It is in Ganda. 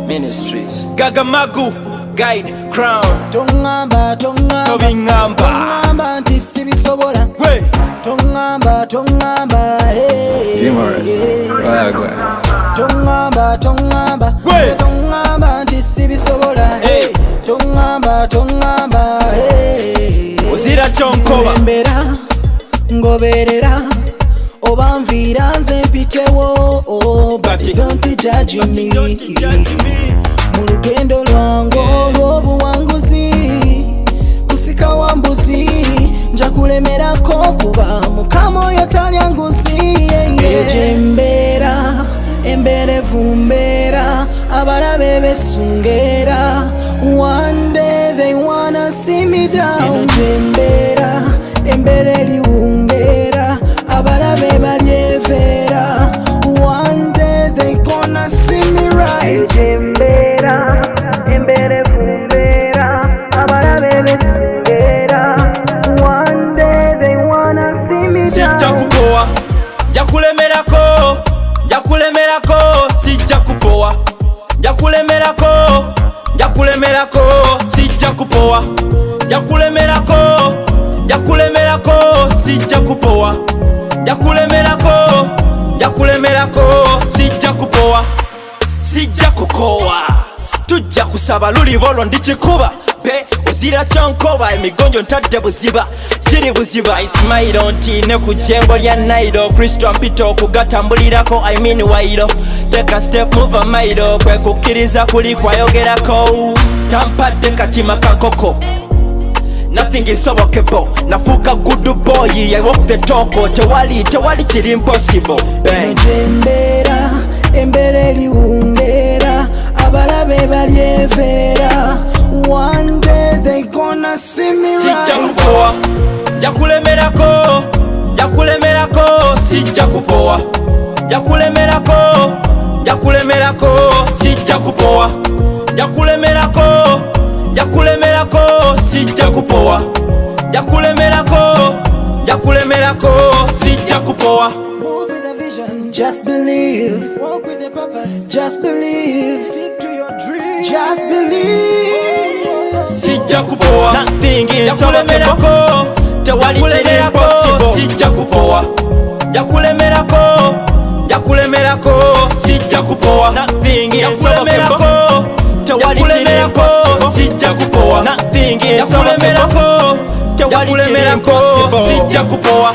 Ministries GagamaGoo Gide Crown Tongamba Tobingamba Tisibisobola Tongamba Tongamba Tisibisobola Tongamba Uzira chonkoba Ngoberera oba nvira nze mpitewo but don't judge me mu lugendo lwange olw'obuwanguzi kusika wambuzi nja kulemerako kuba mukama oyo talya nguzi eje embeerevu mbeera abalabe besungera one day they wanna see me down embeera eriwungeera abalabe balyevera one day they gonna see me rise embeera evumbera abalabe besungera one day they wanna see me down. Sijja kupowa jakulemerako sijja kupowa jakulemerako sijja kupowa jakulemerako sijja kupowa jakulemerako sijja kupowa sijja kukowa tujja kusaba lulibolo ndikikuba pe ozira chonkoba emigonjo ntadde buziba kiri buziba ismailo ntiine ku jjengo lya nairo kristo mpita okugatambulirako I mean wairo take a step move a mairo kwe kukkiriza kuli kwayogerako tampadde katima kankoko nothing is sobokebo nafuka good boy I walk the talk tewali kiri impossible embeera eriwungeera abalabe balyevera one day they gonna see me rise. Sijja kupowa jakulemerako sijja kupowa jakulemerako sijja kupowa jakulemerako sijja kupowa jakulemerako sijja kupowa. Move with a vision, just believe. Walk with a purpose, just believe. Stick to your dream, just believe. Sijja kupowa nothing is jakulemerako tewali kiri impossible sijja kupowa jakulemerako sijja kupowa nothing is jakulemerako tewali kiri impossible sijja kupowa nothing is jakulemerako tewali kiri impossible sijja kupowa